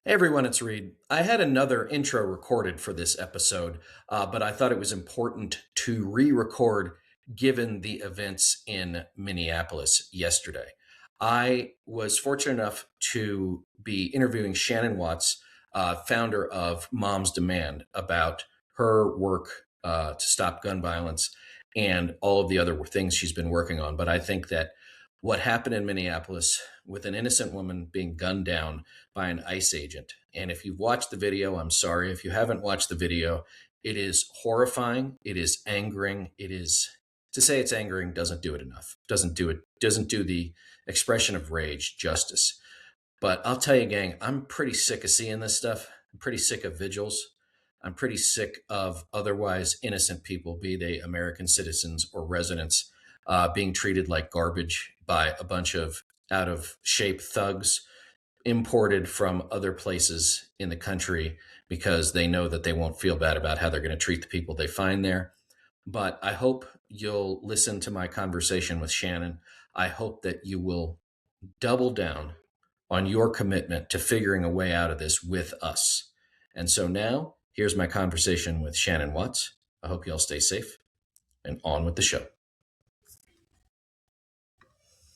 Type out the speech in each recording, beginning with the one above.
Hey everyone, it's Reed. I had another intro recorded for this episode, but I thought it was important to re record given the events in Minneapolis yesterday. I was fortunate enough to be interviewing Shannon Watts, founder of Mom's Demand, about her work to stop gun violence and all of the other things she's been working on. But I think that what happened in Minneapolis with an innocent woman being gunned down by an ICE agent. And if you've watched the video, I'm sorry. If you haven't watched the video, it is horrifying. It is angering. It is, to say it's angering doesn't do it enough. Doesn't do the expression of rage justice. But I'll tell you, gang, I'm pretty sick of seeing this stuff. I'm pretty sick of vigils. I'm pretty sick of otherwise innocent people, be they American citizens or residents, being treated like garbage by a bunch of out of shape thugs imported from other places in the country because they know that they won't feel bad about how they're going to treat the people they find there. But I hope you'll listen to my conversation with Shannon. I hope that you will double down on your commitment to figuring a way out of this with us. And so now, here's my conversation with Shannon Watts. I hope you all stay safe and on with the show.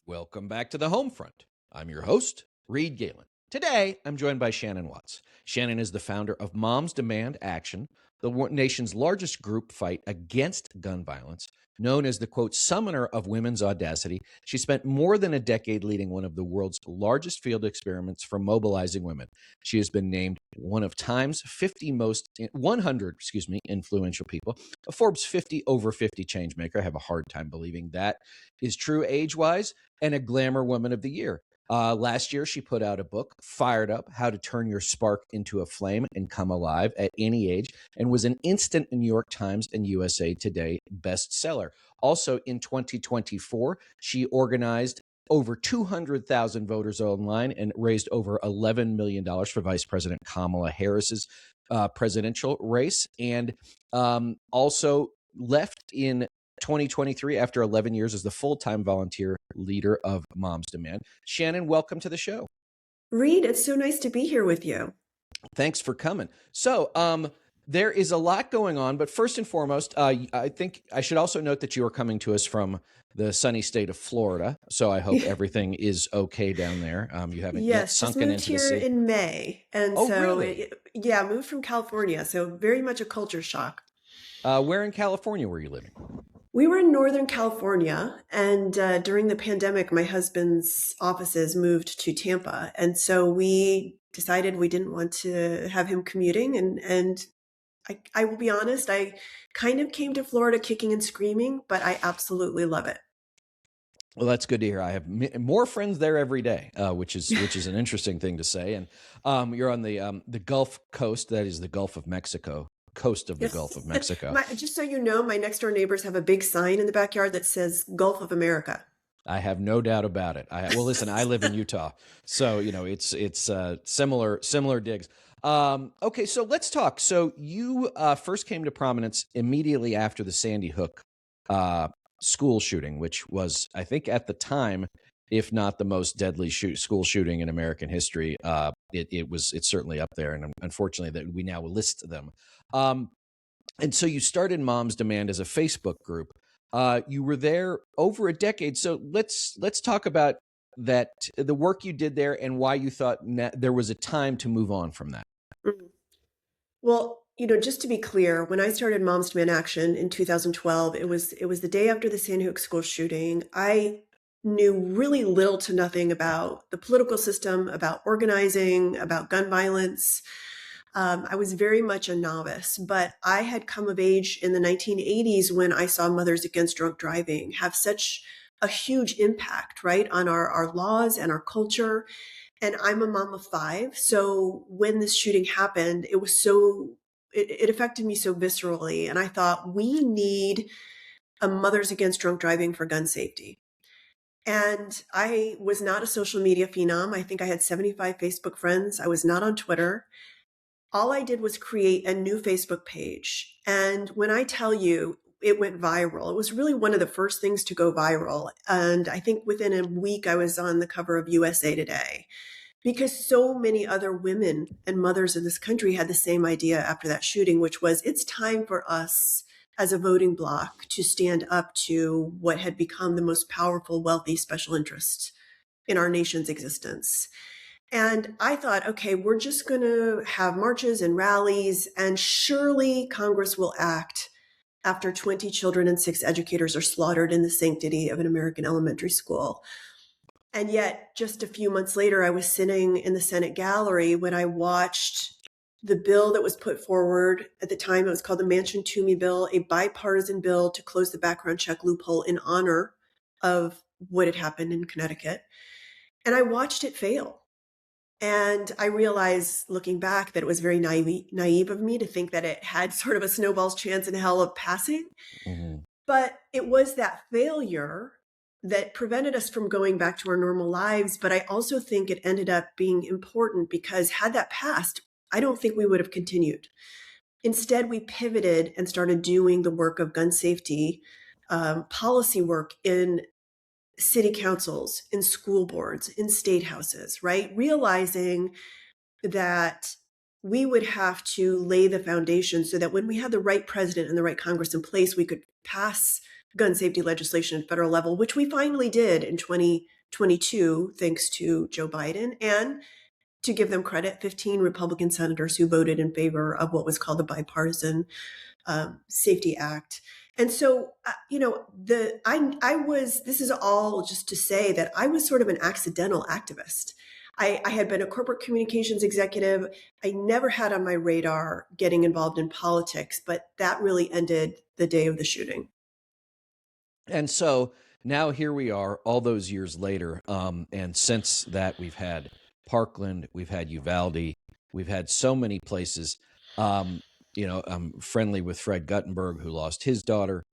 Welcome back to the home front. I'm your host, Reed Galen. Today, I'm joined by Shannon Watts. Shannon is the founder of Moms Demand Action, the nation's largest group fight against gun violence. Known as the, quote, summoner of women's audacity, she spent more than a decade leading one of the world's largest field experiments for mobilizing women. She has been named one of Time's 100 influential people, a Forbes 50 over 50 changemaker. I have a hard time believing that is true age-wise, and a Glamour Woman of the Year. Last year, she put out a book, Fired Up, How to Turn Your Spark into a Flame and Come Alive at Any Age, and was an instant New York Times and USA Today bestseller. Also in 2024, she organized over 200,000 voters online and raised over $11 million for Vice President Kamala Harris's presidential race, and also left in 2023 after 11 years as the full-time volunteer leader of Moms Demand. Shannon, welcome to the show. Reed, it's so nice to be here with you. Thanks for coming. So there is a lot going on, but first and foremost, I think I should also note that you are coming to us from the sunny state of Florida. So I hope everything is okay down there. You haven't yet sunken into the sea. Yes, just moved here in May. And really? Moved from California. So very much a culture shock. Where in California were you living? We were in Northern California, and during the pandemic, my husband's offices moved to Tampa. And so we decided we didn't want to have him commuting. And I will be honest, I kind of came to Florida kicking and screaming, but I absolutely love it. Well, that's good to hear. I have more friends there every day, which is an interesting thing to say. And you're on the Gulf Coast, that is the Gulf of Mexico. Coast of the Yes. Gulf of Mexico. Just so you know, my next door neighbors have a big sign in the backyard that says Gulf of America. I have no doubt about it. Well, listen, I live in Utah, so it's similar digs. Okay, so let's talk. So you first came to prominence immediately after the Sandy Hook school shooting, which was, I think, at the time, if not the most deadly school shooting in American history. It's certainly up there, and unfortunately, that we now list them. And so you started Moms Demand as a Facebook group. You were there over a decade. So let's talk about that, the work you did there, and why you thought there was a time to move on from that. Well, just to be clear, when I started Moms Demand Action in 2012, it was the day after the Sandy Hook school shooting. I knew really little to nothing about the political system, about organizing, about gun violence. I was very much a novice, but I had come of age in the 1980s when I saw Mothers Against Drunk Driving have such a huge impact, right, on our laws and our culture. And I'm a mom of 5. So when this shooting happened, it affected me so viscerally. And I thought, we need a Mothers Against Drunk Driving for gun safety. And I was not a social media phenom. I think I had 75 Facebook friends. I was not on Twitter. All I did was create a new Facebook page. And when I tell you it went viral, it was really one of the first things to go viral. And I think within a week, I was on the cover of USA Today. because so many other women and mothers in this country had the same idea after that shooting, which was it's time for us as a voting bloc to stand up to what had become the most powerful, wealthy special interest in our nation's existence. And I thought, okay, we're just going to have marches and rallies, and surely Congress will act after 20 children and 6 educators are slaughtered in the sanctity of an American elementary school. And yet, just a few months later, I was sitting in the Senate gallery when I watched the bill that was put forward. At the time, it was called the Manchin-Toomey bill, a bipartisan bill to close the background check loophole in honor of what had happened in Connecticut. And I watched it fail. And I realized, looking back, that it was very naive of me to think that it had sort of a snowball's chance in hell of passing. Mm-hmm. But it was that failure that prevented us from going back to our normal lives. But I also think it ended up being important because had that passed, I don't think we would have continued. Instead, we pivoted and started doing the work of gun safety policy work in city councils, in school boards, in state houses, right? Realizing that we would have to lay the foundation so that when we had the right president and the right Congress in place, we could pass gun safety legislation at federal level, which we finally did in 2022, thanks to Joe Biden. And to give them credit, 15 Republican senators who voted in favor of what was called the Bipartisan Safety Act. And so, this is all just to say that I was sort of an accidental activist. I had been a corporate communications executive. I never had on my radar getting involved in politics, but that really ended the day of the shooting. And so now here we are all those years later. And since that, we've had Parkland, we've had Uvalde, we've had so many places. I'm friendly with Fred Guttenberg, who lost his daughter.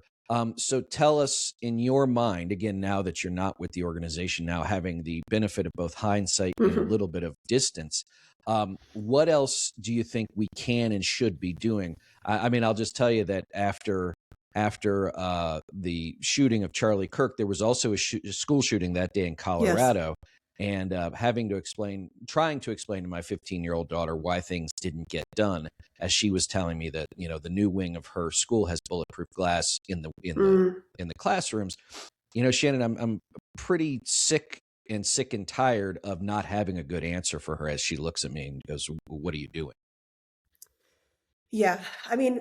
So tell us, in your mind, again, now that you're not with the organization, now having the benefit of both hindsight and a little bit of distance, what else do you think we can and should be doing? I mean, I'll just tell you that after the shooting of Charlie Kirk, there was also a school shooting that day in Colorado. Yes. And trying to explain to my 15-year-old daughter why things didn't get done, as she was telling me that the new wing of her school has bulletproof glass in the classrooms. Shannon, I'm pretty sick and tired of not having a good answer for her as she looks at me and goes, "What are you doing?" Yeah, I mean,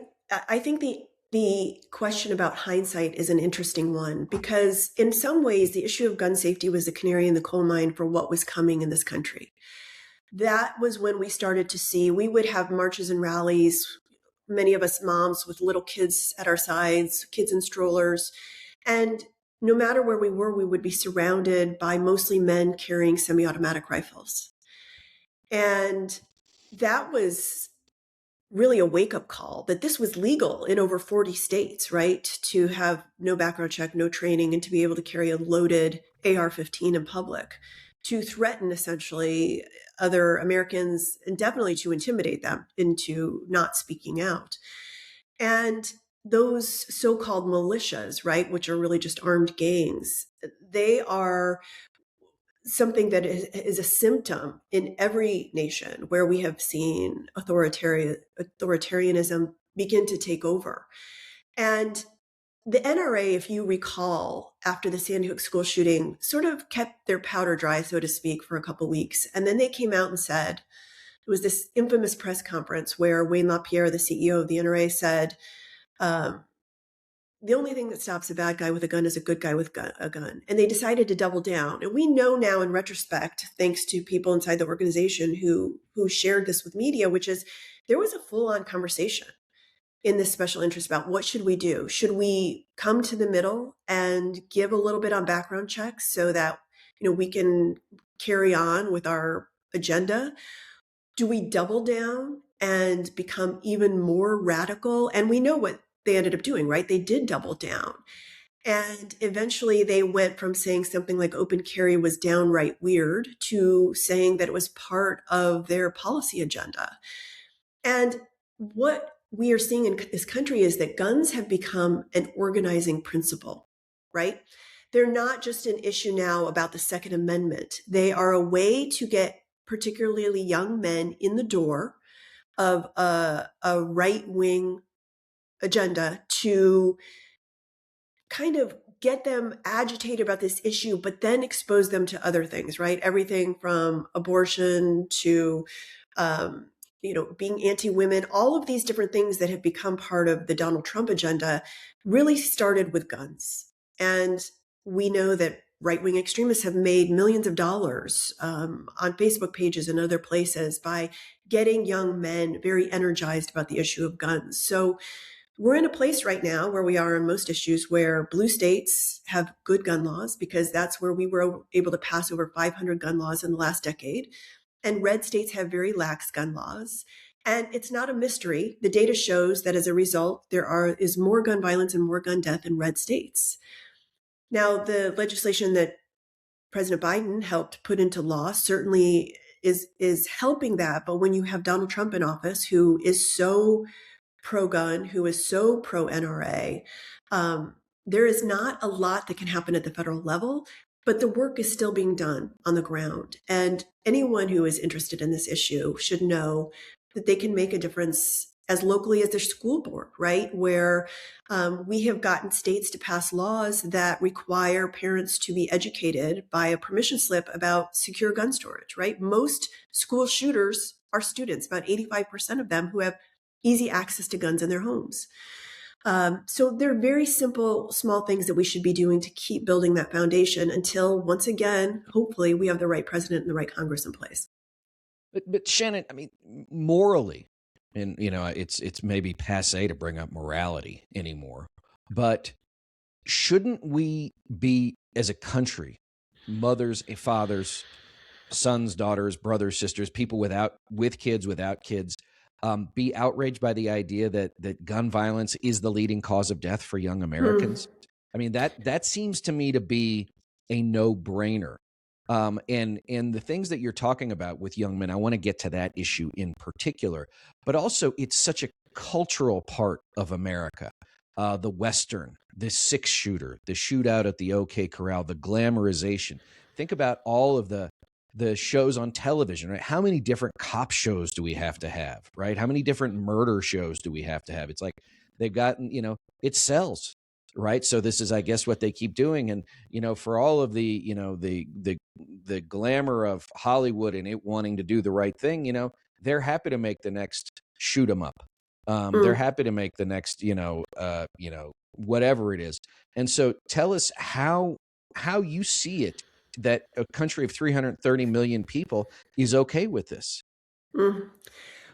I think the question about hindsight is an interesting one because in some ways the issue of gun safety was the canary in the coal mine for what was coming in this country. That was when we started to see, we would have marches and rallies, many of us moms with little kids at our sides, kids in strollers. And no matter where we were, we would be surrounded by mostly men carrying semi-automatic rifles. And that was really a wake-up call that this was legal in over 40 states, right? To have no background check, no training, and to be able to carry a loaded AR-15 in public, to threaten essentially other Americans and definitely to intimidate them into not speaking out. And those so-called militias, right, which are really just armed gangs, they are something that is a symptom in every nation where we have seen authoritarianism begin to take over. And the NRA, if you recall, after the Sandy Hook school shooting, sort of kept their powder dry, so to speak, for a couple of weeks. And then they came out and said, it was this infamous press conference where Wayne LaPierre, the CEO of the NRA, said, the only thing that stops a bad guy with a gun is a good guy with a gun. And they decided to double down. And we know now in retrospect, thanks to people inside the organization who shared this with media, which is there was a full-on conversation in this special interest about what should we do? Should we come to the middle and give a little bit on background checks so that we can carry on with our agenda? Do we double down and become even more radical? And we know what they ended up doing, right? They did double down. And eventually they went from saying something like open carry was downright weird to saying that it was part of their policy agenda. And what we are seeing in this country is that guns have become an organizing principle, right? They're not just an issue now about the Second Amendment. They are a way to get particularly young men, in the door of a right-wing agenda to kind of get them agitated about this issue, but then expose them to other things, right? Everything from abortion to, um, being anti-women, all of these different things that have become part of the Donald Trump agenda really started with guns. And we know that right-wing extremists have made millions of dollars on Facebook pages and other places by getting young men very energized about the issue of guns. So we're in a place right now where we are on most issues where blue states have good gun laws because that's where we were able to pass over 500 gun laws in the last decade. And red states have very lax gun laws. And it's not a mystery. The data shows that as a result, is more gun violence and more gun death in red states. Now, the legislation that President Biden helped put into law certainly is helping that. But when you have Donald Trump in office, who is so pro-gun, who is so pro-NRA, there is not a lot that can happen at the federal level, but the work is still being done on the ground. And anyone who is interested in this issue should know that they can make a difference as locally as their school board, right? Where we have gotten states to pass laws that require parents to be educated by a permission slip about secure gun storage, right? Most school shooters are students, about 85% of them who have easy access to guns in their homes. So they're very simple, small things that we should be doing to keep building that foundation until, once again, hopefully we have the right president and the right Congress in place. But Shannon, I mean, morally, and it's maybe passé to bring up morality anymore, but shouldn't we be, as a country, mothers, fathers, sons, daughters, brothers, sisters, people with kids, without kids, be outraged by the idea that gun violence is the leading cause of death for young Americans? I mean, that seems to me to be a no-brainer. And the things that you're talking about with young men, I want to get to that issue in particular, but also it's such a cultural part of America. The Western, the six-shooter, the shootout at the OK Corral, the glamorization. Think about all of the shows on television, right? How many different cop shows do we have to have, right? How many different murder shows do we have to have? It's like they've gotten, it sells, right? So this is, I guess, what they keep doing. And, for all of the, the glamour of Hollywood and it wanting to do the right thing, they're happy to make the next shoot 'em up. They're happy to make the next, whatever it is. And so tell us how you see it, that a country of 330 million people is okay with this.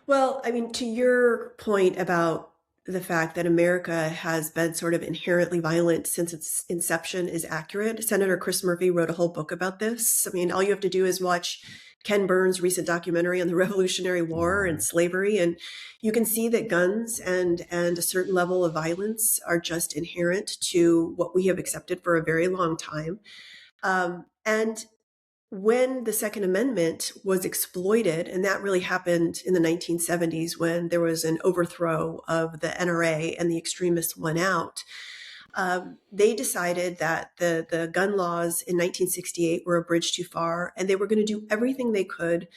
Well, I mean, to your point about the fact that America has been sort of inherently violent since its inception is accurate. Senator Chris Murphy wrote a whole book about this. I mean, all you have to do is watch Ken Burns' recent documentary on the Revolutionary War and slavery, and you can see that guns and a certain level of violence are just inherent to what we have accepted for a very long time. And when the Second Amendment was exploited, and that really happened in the 1970s when there was an overthrow of the NRA and the extremists won out, they decided that the gun laws in 1968 were a bridge too far, and they were going to do everything they could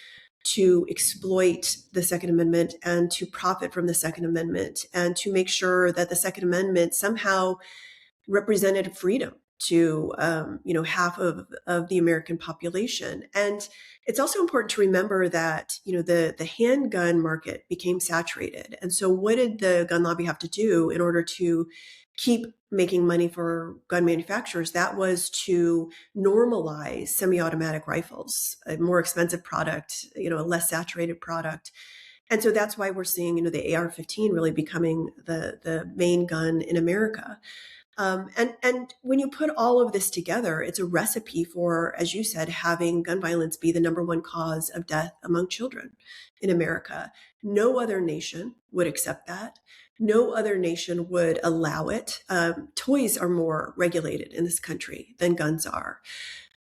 to exploit the Second Amendment and to profit from the Second Amendment and to make sure that the Second Amendment somehow represented freedom to half of the American population. And it's also important to remember that the handgun market became saturated. And so what did the gun lobby have to do in order to keep making money for gun manufacturers? That was to normalize semi-automatic rifles, a more expensive product, a less saturated product. And so that's why we're seeing the AR-15 really becoming the main gun in America. And when you put all of this together, it's a recipe for, as you said, having gun violence be the number one cause of death among children in America. No other nation would accept that. No other nation would allow it. Toys are more regulated in this country than guns are.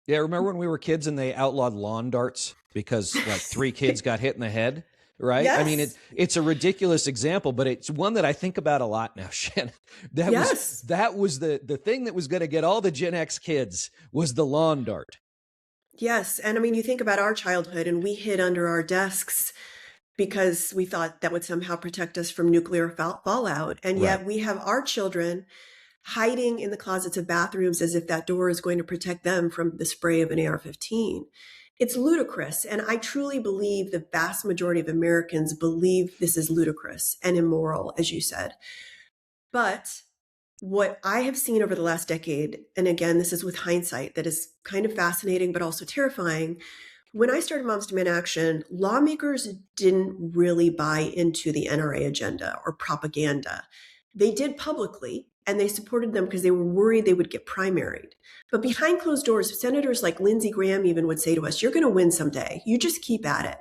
Yeah, remember when we were kids and they outlawed lawn darts because like 3 kids got hit in the head? Right. Yes. I mean, it's a ridiculous example, but it's one that I think about a lot now, Shannon. That was the thing that was going to get all the Gen X kids was the lawn dart. Yes. And I mean, you think about our childhood, and we hid under our desks because we thought that would somehow protect us from nuclear fallout. And Right. yet we have our children hiding in the closets of bathrooms as if that door is going to protect them from the spray of an AR-15. It's ludicrous. And I truly believe the vast majority of Americans believe this is ludicrous and immoral, as you said. But what I have seen over the last decade, and again, this is with hindsight, that is kind of fascinating, but also terrifying. When I started Moms Demand Action, lawmakers didn't really buy into the NRA agenda or propaganda. They did publicly, and they supported them because they were worried they would get primaried. But behind closed doors, senators like Lindsey Graham even would say to us, "You're going to win someday. You just keep at it."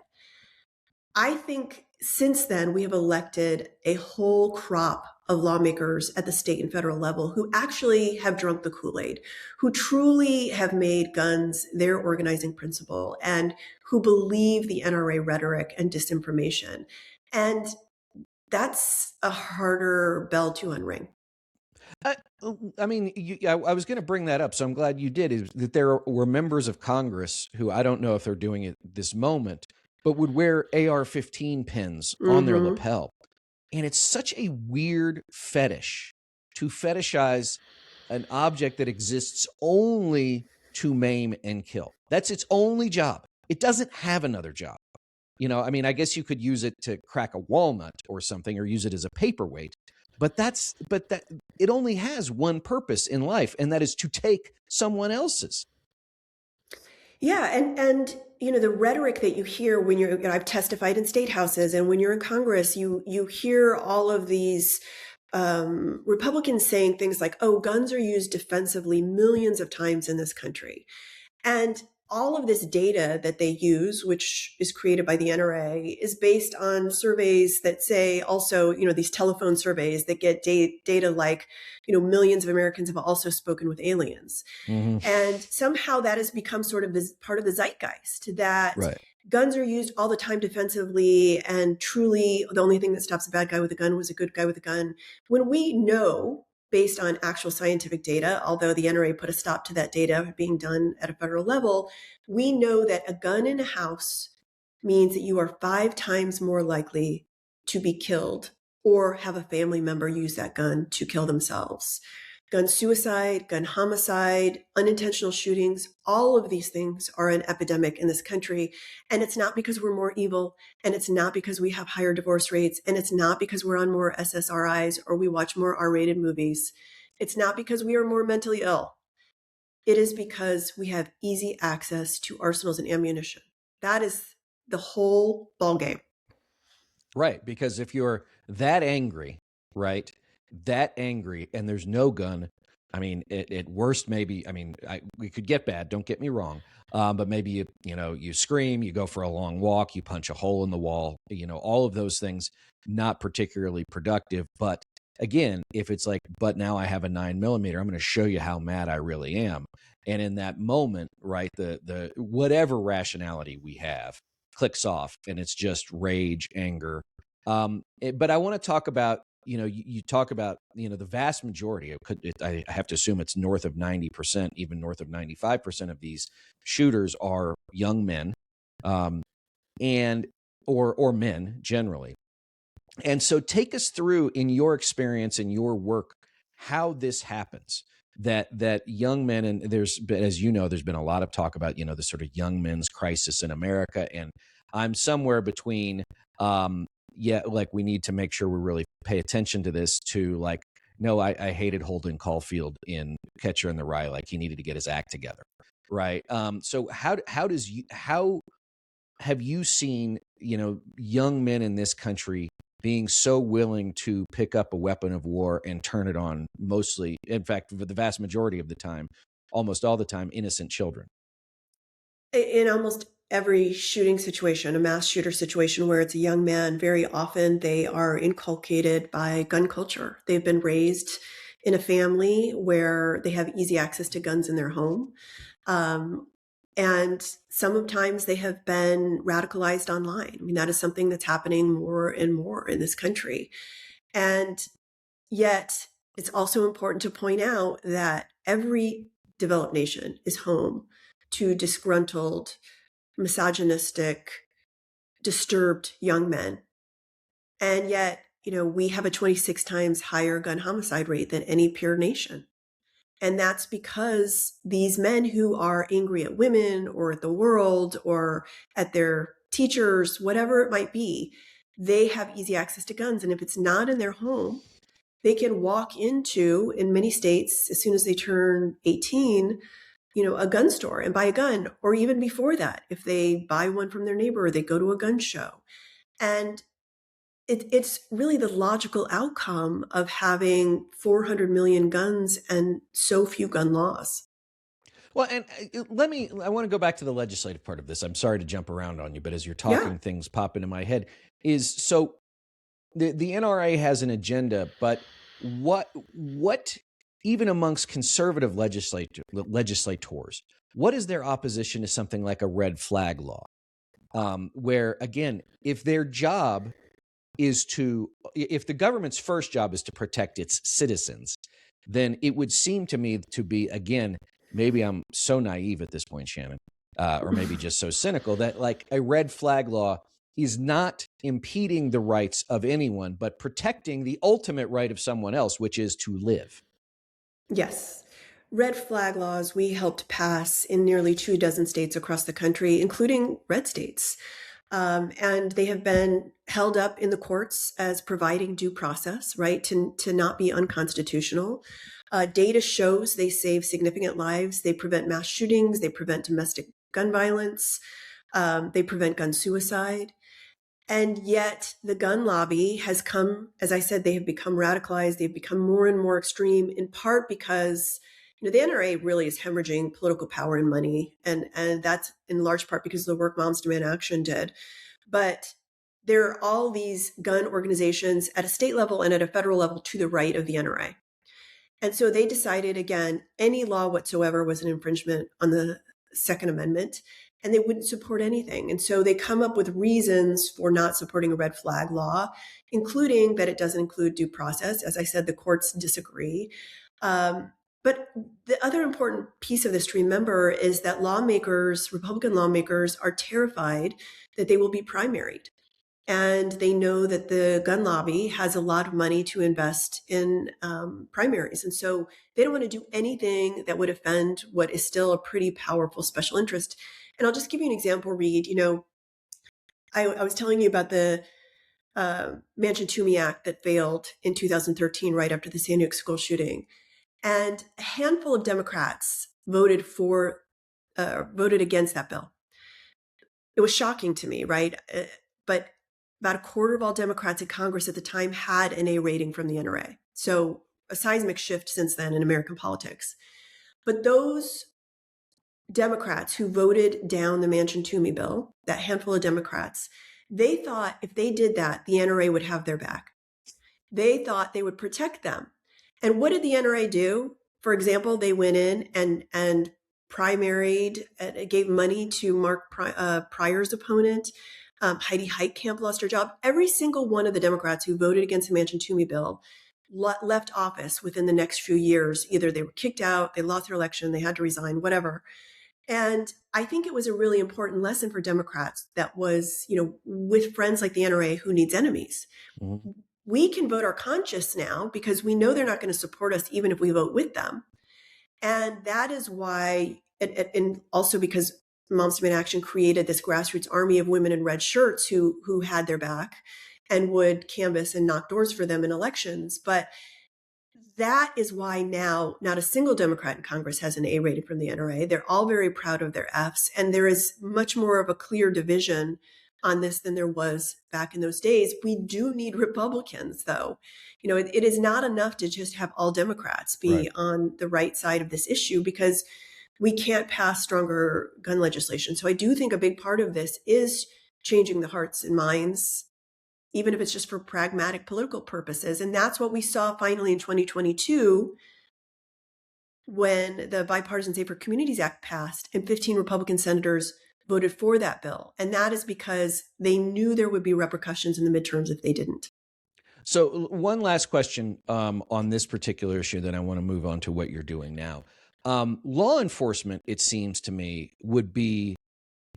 I think since then, we have elected a whole crop of lawmakers at the state and federal level who actually have drunk the Kool-Aid, who truly have made guns their organizing principle, and who believe the NRA rhetoric and disinformation. And that's a harder bell to unring. I, I mean, I was going to bring that up, so I'm glad you did. Is that there were members of Congress who I don't know if they're doing it this moment, but would wear AR-15 pins on their Mm-hmm. lapel, and it's such a weird fetish to fetishize an object that exists only to maim and kill. That's its only job. It doesn't have another job. I mean, I guess you could use it to crack a walnut or something, or use it as a paperweight. But that it only has one purpose in life, and that is to take someone else's. Yeah, and the rhetoric that you hear when I've testified in state houses, and when you're in Congress, you hear all of these Republicans saying things like, "Oh, guns are used defensively millions of times in this country," and all of this data that they use, which is created by the NRA, is based on surveys that say also, these telephone surveys that get data like, millions of Americans have also spoken with aliens. Mm-hmm. And somehow that has become sort of this part of the zeitgeist that Right. guns are used all the time defensively, and truly the only thing that stops a bad guy with a gun was a good guy with a gun. When we know, based on actual scientific data, although the NRA put a stop to that data being done at a federal level, we know that a gun in a house means that you are 5 times more likely to be killed or have a family member use that gun to kill themselves. Gun suicide, gun homicide, unintentional shootings, all of these things are an epidemic in this country. And it's not because we're more evil, and it's not because we have higher divorce rates, and it's not because we're on more SSRIs or we watch more R-rated movies. It's not because we are more mentally ill. It is because we have easy access to arsenals and ammunition. That is the whole ballgame. Right. Because if you're that angry, right, that angry, and there's no gun, I mean, at worst, maybe, I mean, we could get bad, don't get me wrong. But maybe you scream, you go for a long walk, you punch a hole in the wall, all of those things, not particularly productive. But again, if it's like, but now I have a 9mm, I'm going to show you how mad I really am. And in that moment, right, the whatever rationality we have clicks off, and it's just rage, anger. But I want to talk about, you talk about, the vast majority I have to assume it's north of 90%, even north of 95% of these shooters are young men, and or men generally. And so take us through, in your experience, in your work, how this happens. That young men, and as you know, there's been a lot of talk about, the sort of young men's crisis in America. And I'm somewhere between, like, we need to make sure we really pay attention to this, to like, no, I hated Holden Caulfield in Catcher in the Rye. Like, he needed to get his act together. Right. So how have you seen, young men in this country being so willing to pick up a weapon of war and turn it on, mostly, in fact, for the vast majority of the time, almost all the time, innocent children? In almost every shooting situation, a mass shooter situation where it's a young man, very often they are inculcated by gun culture. They've been raised in a family where they have easy access to guns in their home. And sometimes they have been radicalized online. I mean, that is something that's happening more and more in this country. And yet, it's also important to point out that every developed nation is home to disgruntled, misogynistic, disturbed young men. And yet, we have a 26 times higher gun homicide rate than any peer nation. And that's because these men who are angry at women or at the world or at their teachers, whatever it might be, they have easy access to guns. And if it's not in their home, they can walk into, in many states, as soon as they turn 18, a gun store and buy a gun, or even before that, if they buy one from their neighbor or they go to a gun show. And it's really the logical outcome of having 400 million guns and so few gun laws. Well, and I want to go back to the legislative part of this. I'm sorry to jump around on you, but as you're talking, things pop into my head. So the NRA has an agenda, but what even amongst conservative legislators, what is their opposition to something like a red flag law? Where, again, if their job is if the government's first job is to protect its citizens, then it would seem to me to be, again, maybe I'm so naive at this point, Shannon, or maybe just so cynical, that like a red flag law is not impeding the rights of anyone, but protecting the ultimate right of someone else, which is to live. Yes. Red flag laws we helped pass in nearly 24 states across the country, including red states. And they have been held up in the courts as providing due process, right, to not be unconstitutional. Data shows they save significant lives. They prevent mass shootings. They prevent domestic gun violence. They prevent gun suicide. And yet the gun lobby has come, as I said, they have become radicalized. They've become more and more extreme, in part because the NRA really is hemorrhaging political power and money. And that's in large part because of the work Moms Demand Action did. But there are all these gun organizations at a state level and at a federal level to the right of the NRA. And so they decided, again, any law whatsoever was an infringement on the Second Amendment, and they wouldn't support anything. And so they come up with reasons for not supporting a red flag law, including that it doesn't include due process. As I said, the courts disagree. But the other important piece of this to remember is that Republican lawmakers, are terrified that they will be primaried. And they know that the gun lobby has a lot of money to invest in primaries. And so they don't want to do anything that would offend what is still a pretty powerful special interest. And I'll just give you an example, Reed. I was telling you about the Manchin-Toomey Act that failed in 2013, right after the Sandy school shooting. And a handful of Democrats voted against that bill. It was shocking to me, right? But about a quarter of all Democrats in Congress at the time had an A rating from the NRA. So a seismic shift since then in American politics. But those Democrats who voted down the Manchin-Toomey bill, that handful of Democrats, they thought if they did that, the NRA would have their back. They thought they would protect them. And what did the NRA do? For example, they went in and primaried, gave money to Mark Pryor's opponent. Heidi Heitkamp lost her job. Every single one of the Democrats who voted against the Manchin-Toomey bill left office within the next few years. Either they were kicked out, they lost their election, they had to resign, whatever. And I think it was a really important lesson for Democrats that was, with friends like the NRA, who needs enemies? Mm-hmm. We can vote our conscience now because we know they're not going to support us even if we vote with them. And that is why, and also because Moms Demand Action created this grassroots army of women in red shirts who had their back and would canvass and knock doors for them in elections. But that is why now not a single Democrat in Congress has an A rating from the NRA. They're all very proud of their Fs. And there is much more of a clear division on this than there was back in those days. We do need Republicans, though. It is not enough to just have all Democrats be on the right side of this issue, because we can't pass stronger gun legislation. So I do think a big part of this is changing the hearts and minds, even if it's just for pragmatic political purposes. And that's what we saw finally in 2022 when the Bipartisan Safer Communities Act passed and 15 Republican senators voted for that bill. And that is because they knew there would be repercussions in the midterms if they didn't. So one last question on this particular issue, then I want to move on to what you're doing now. Law enforcement, it seems to me, would be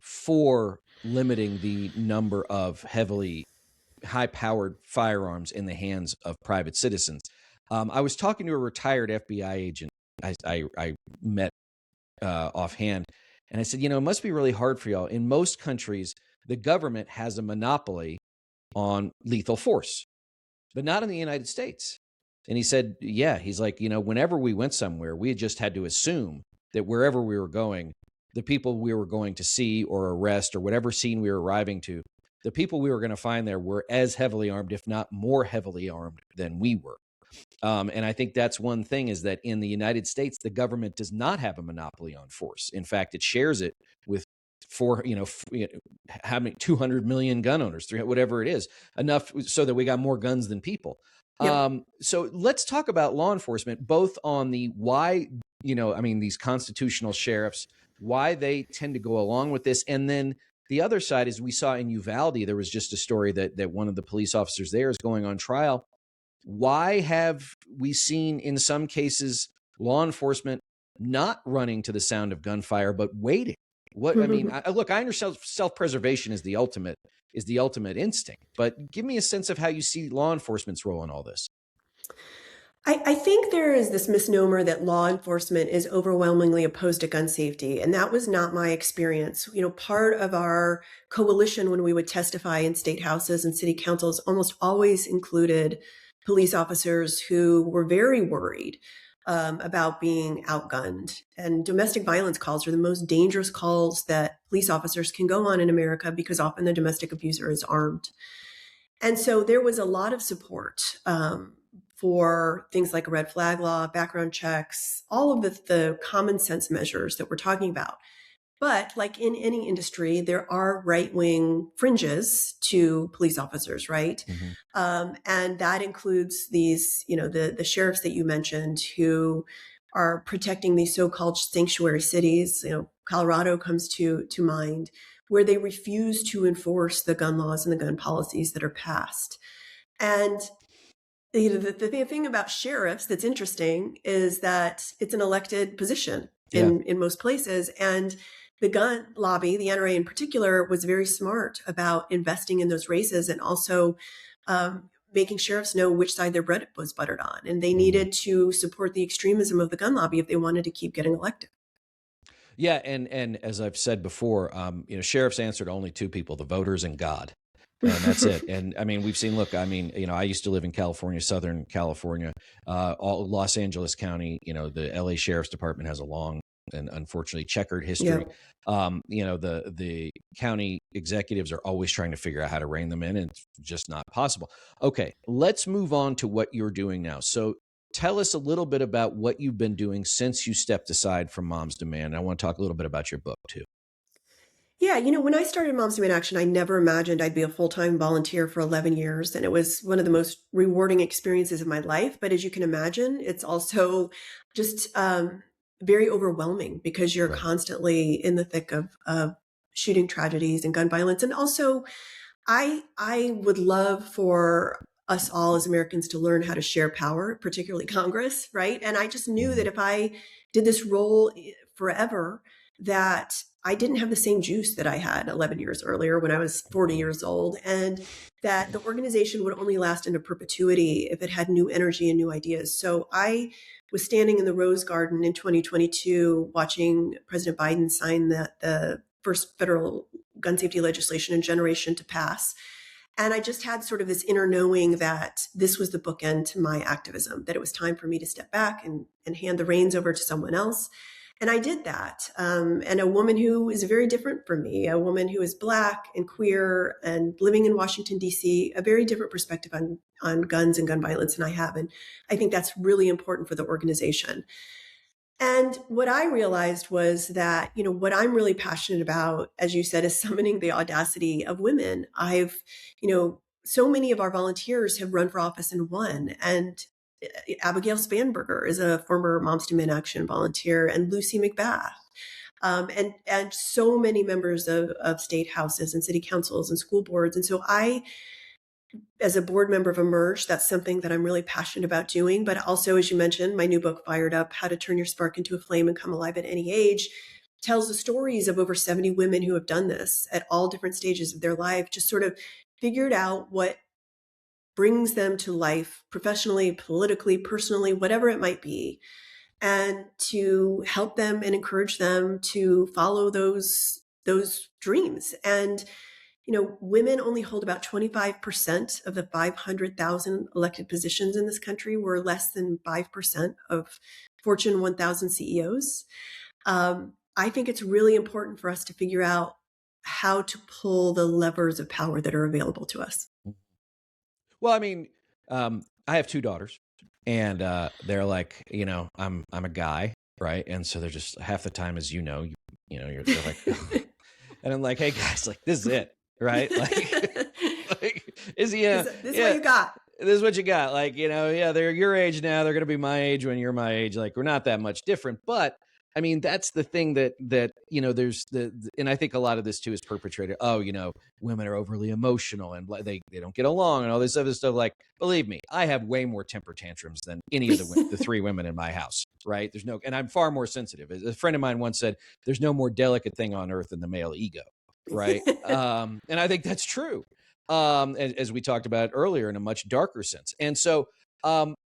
for limiting the number of heavily high-powered firearms in the hands of private citizens. I was talking to a retired FBI agent I met offhand, and I said, it must be really hard for y'all. In most countries, the government has a monopoly on lethal force, but not in the United States. And he said, yeah, he's like, whenever we went somewhere, we just had to assume that wherever we were going, the people we were going to see or arrest or whatever scene we were arriving to, the people we were going to find there were as heavily armed, if not more heavily armed than we were. And I think that's one thing, is that in the United States, the government does not have a monopoly on force. In fact, it shares it with how many 200 million gun owners, whatever it is, enough so that we got more guns than people. Yep. So let's talk about law enforcement, both on the why, these constitutional sheriffs, why they tend to go along with this. And then the other side is, we saw in Uvalde, there was just a story that one of the police officers there is going on trial. Why have we seen in some cases law enforcement not running to the sound of gunfire, but waiting? Look, I understand self-preservation is the ultimate instinct, but give me a sense of how you see law enforcement's role in all this. I think there is this misnomer that law enforcement is overwhelmingly opposed to gun safety, and that was not my experience. Part of our coalition when we would testify in state houses and city councils almost always included police officers who were very worried about being outgunned. And domestic violence calls are the most dangerous calls that police officers can go on in America, because often the domestic abuser is armed. And so there was a lot of support for things like a red flag law, background checks, all of the common sense measures that we're talking about. But like in any industry, there are right-wing fringes to police officers, right? Mm-hmm. And that includes these, the sheriffs that you mentioned who are protecting these so-called sanctuary cities. Colorado comes to mind, where they refuse to enforce the gun laws and the gun policies that are passed. And the thing about sheriffs that's interesting is that it's an elected position in most places. And the gun lobby, the NRA in particular, was very smart about investing in those races, and also making sheriffs know which side their bread was buttered on. And they needed to support the extremism of the gun lobby if they wanted to keep getting elected. Yeah, and as I've said before, sheriffs answer to only two people: the voters and God. And that's it. And we've seen, I used to live in California, Southern California, all Los Angeles County. The LA Sheriff's Department has a long and unfortunately checkered history. Yeah. The county executives are always trying to figure out how to rein them in, and it's just not possible. Okay, let's move on to what you're doing now. So tell us a little bit about what you've been doing since you stepped aside from Moms Demand. I want to talk a little bit about your book too. Yeah, when I started Moms Demand Action, I never imagined I'd be a full-time volunteer for 11 years. And it was one of the most rewarding experiences of my life. But as you can imagine, it's also just very overwhelming, because you're constantly in the thick of shooting tragedies and gun violence. And also, I would love for us all as Americans to learn how to share power, particularly Congress, right? And I just knew that if I did this role forever, that I didn't have the same juice that I had 11 years earlier when I was 40 years old, and that the organization would only last into perpetuity if it had new energy and new ideas. So I was standing in the Rose Garden in 2022 watching President Biden sign the first federal gun safety legislation in generation to pass. And I just had sort of this inner knowing that this was the bookend to my activism, that it was time for me to step back and hand the reins over to someone else. And I did that. And a woman who is very different from me, a woman who is Black and queer and living in Washington, D.C., a very different perspective on guns and gun violence than I have. And I think that's really important for the organization. And what I realized was that, what I'm really passionate about, as you said, is summoning the audacity of women. So many of our volunteers have run for office and won. And Abigail Spanberger is a former Moms Demand Action volunteer, and Lucy McBath, and so many members of state houses and city councils and school boards. And so I as a board member of Emerge, that's something that I'm really passionate about doing. But also, as you mentioned, my new book, Fired Up, How to Turn Your Spark into a Flame and Come Alive at Any Age, tells the stories of over 70 women who have done this at all different stages of their life, just sort of figured out what brings them to life professionally, politically, personally, whatever it might be, and to help them and encourage them to follow those dreams. And women only hold about 25% of the 500,000 elected positions in this country. We're less than 5% of Fortune 1000 CEOs. I think it's really important for us to figure out how to pull the levers of power that are available to us. Well, I mean, I have two daughters, and they're like, I'm a guy, right? And so they're just half the time, as they're like, and I'm like, hey guys, like this is it, right? Like is he? This is what you got. This is what you got. Like, they're your age now. They're going to be my age when you're my age. Like, we're not that much different. But I mean, that's the thing that there's and I think a lot of this too is perpetrated. Oh, women are overly emotional and they don't get along and all this other stuff. Like, believe me, I have way more temper tantrums than any of the three women in my house. Right? And I'm far more sensitive. A friend of mine once said, "There's no more delicate thing on earth than the male ego." Right? And I think that's true. As we talked about earlier, in a much darker sense. And so,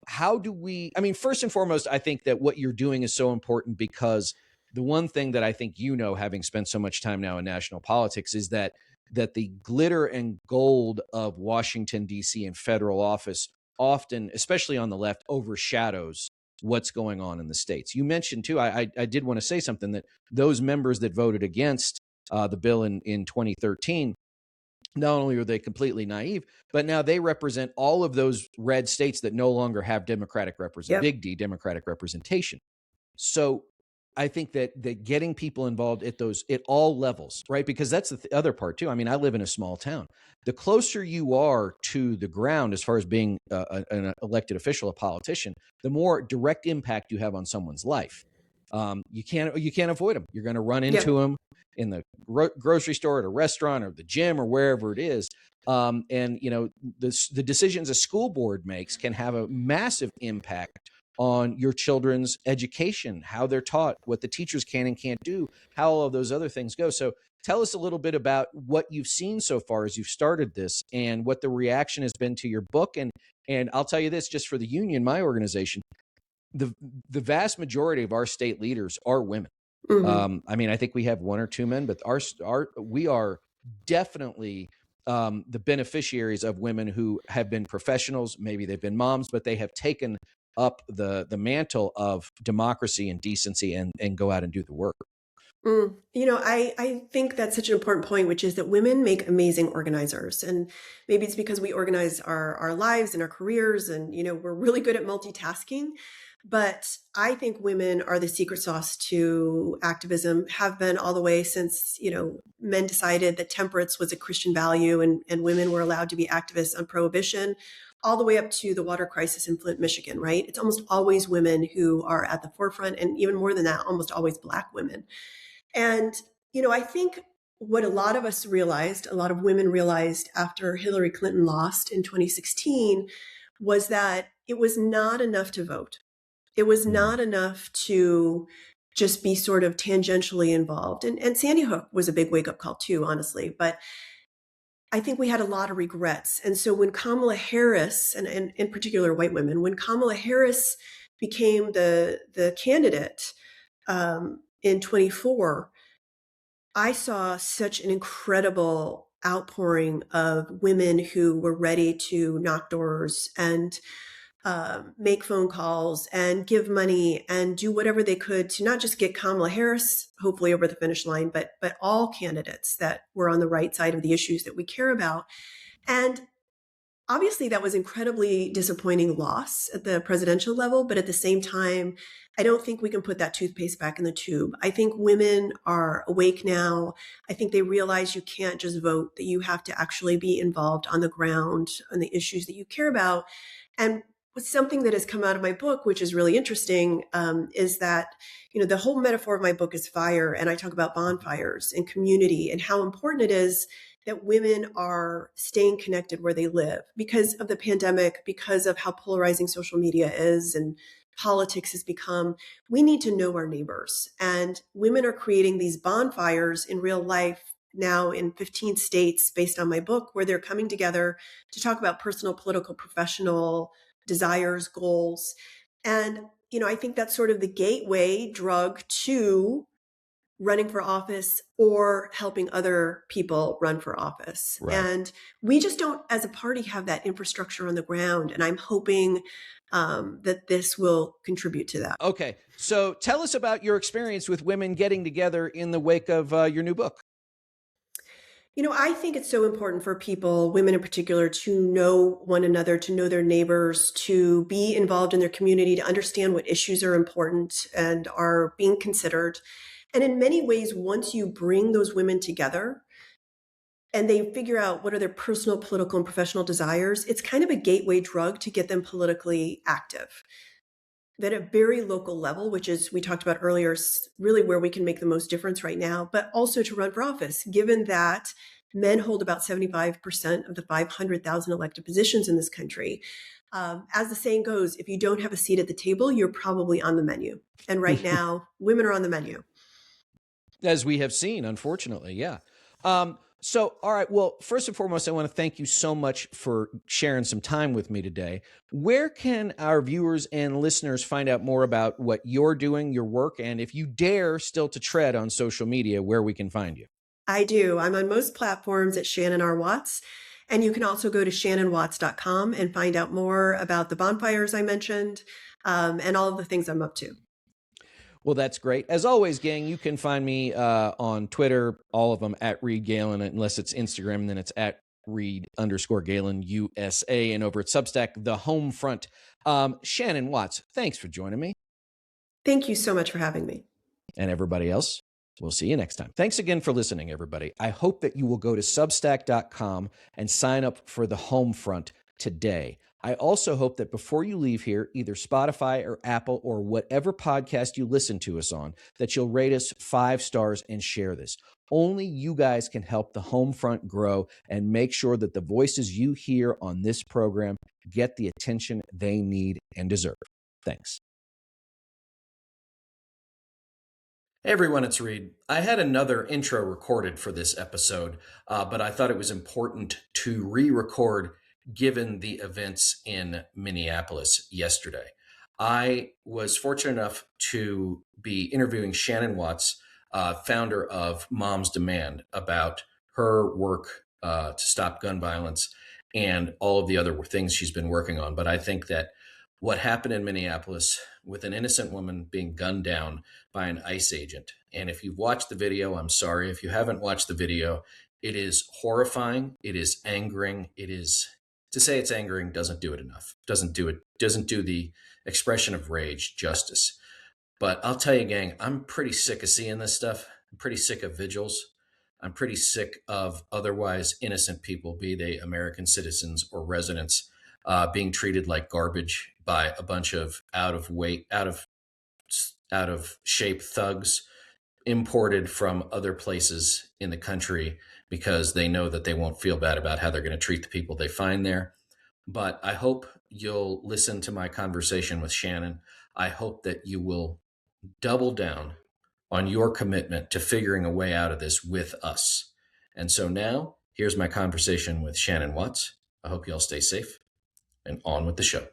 how do we, I mean, first and foremost, I think that what you're doing is so important because the one thing that I think, having spent so much time now in national politics is that the glitter and gold of Washington, D.C. and federal office often, especially on the left, overshadows what's going on in the states. You mentioned too, I did want to say something, that those members that voted against the bill in 2013, not only are they completely naive, but now they represent all of those red states that no longer have big D Democratic representation. So I think that getting people involved at all levels, right? Because that's the other part too. I mean, I live in a small town. The closer you are to the ground, as far as being an elected official, a politician, the more direct impact you have on someone's life. You can't avoid them. You're going to run into them in the grocery store, at a restaurant, or the gym, or wherever it is. And the decisions a school board makes can have a massive impact on your children's education, how they're taught, what the teachers can and can't do, how all of those other things go. So tell us a little bit about what you've seen so far as you've started this, and what the reaction has been to your book. And I'll tell you this, just for the union, my organization, the vast majority of our state leaders are women. Mm-hmm. I mean, I think we have one or two men, but we are definitely the beneficiaries of women who have been professionals. Maybe they've been moms, but they have taken up the mantle of democracy and decency and go out and do the work. I think that's such an important point, which is that women make amazing organizers. And maybe it's because we organize our lives and our careers, and, we're really good at multitasking. But I think women are the secret sauce to activism, have been all the way since, men decided that temperance was a Christian value and women were allowed to be activists on prohibition, all the way up to the water crisis in Flint, Michigan, right? It's almost always women who are at the forefront, and even more than that, almost always Black women. And, I think what a lot of women realized after Hillary Clinton lost in 2016 was that it was not enough to vote. It was not enough to just be sort of tangentially involved. And Sandy Hook was a big wake-up call too, honestly. But I think we had a lot of regrets. And so when Kamala Harris, and in particular white women, when Kamala Harris became the candidate in 24, I saw such an incredible outpouring of women who were ready to knock doors and make phone calls and give money and do whatever they could to not just get Kamala Harris hopefully over the finish line, but all candidates that were on the right side of the issues that we care about. And obviously that was incredibly disappointing loss at the presidential level, but at the same time, I don't think we can put that toothpaste back in the tube. I think women are awake now. I think they realize you can't just vote, that you have to actually be involved on the ground on the issues that you care about. And something that has come out of my book, which is really interesting, is that, the whole metaphor of my book is fire. And I talk about bonfires and community and how important it is that women are staying connected where they live because of the pandemic, because of how polarizing social media is and politics has become. We need to know our neighbors. And women are creating these bonfires in real life now in 15 states based on my book, where they're coming together to talk about personal, political, professional desires, goals. And, I think that's sort of the gateway drug to running for office or helping other people run for office. Right. And we just don't, as a party, have that infrastructure on the ground. And I'm hoping that this will contribute to that. Okay. So tell us about your experience with women getting together in the wake of your new book. I think it's so important for people, women in particular, to know one another, to know their neighbors, to be involved in their community, to understand what issues are important and are being considered. And in many ways, once you bring those women together and they figure out what are their personal, political, and professional desires, it's kind of a gateway drug to get them politically active. At a very local level, which is, we talked about earlier, really where we can make the most difference right now, but also to run for office, given that men hold about 75% of the 500,000 elected positions in this country. As the saying goes, if you don't have a seat at the table, you're probably on the menu. And right now, women are on the menu. As we have seen, unfortunately, yeah. So, all right. Well, first and foremost, I want to thank you so much for sharing some time with me today. Where can our viewers and listeners find out more about what you're doing, your work, and if you dare still to tread on social media, where we can find you? I do. I'm on most platforms at Shannon R. Watts. And you can also go to shannonwatts.com and find out more about the bonfires I mentioned and all of the things I'm up to. Well, that's great. As always, gang, you can find me on Twitter, all of them at Reed Galen, unless it's Instagram, and then it's at Reed_Galen USA, and over at Substack, The Home Front. Shannon Watts, thanks for joining me. Thank you so much for having me. And everybody else, we'll see you next time. Thanks again for listening, everybody. I hope that you will go to Substack.com and sign up for The Home Front today. I also hope that before you leave here, either Spotify or Apple or whatever podcast you listen to us on, that you'll rate us 5 stars and share this. Only you guys can help the Home Front grow and make sure that the voices you hear on this program get the attention they need and deserve. Thanks. Hey everyone, it's Reed. I had another intro recorded for this episode, but I thought it was important to re-record given the events in Minneapolis yesterday. I was fortunate enough to be interviewing Shannon Watts, founder of Mom's Demand, about her work to stop gun violence and all of the other things she's been working on. But I think that what happened in Minneapolis with an innocent woman being gunned down by an ICE agent. And if you've watched the video, I'm sorry. If you haven't watched the video, it is horrifying. It is angering. It is, to say it's angering doesn't do it enough. Doesn't do the expression of rage justice. But I'll tell you, gang, I'm pretty sick of seeing this stuff. I'm pretty sick of vigils. I'm pretty sick of otherwise innocent people, be they American citizens or residents, being treated like garbage by a bunch of out of shape thugs imported from other places in the country because they know that they won't feel bad about how they're going to treat the people they find there. But I hope you'll listen to my conversation with Shannon. I hope that you will double down on your commitment to figuring a way out of this with us. And so now, here's my conversation with Shannon Watts. I hope you all stay safe and on with the show.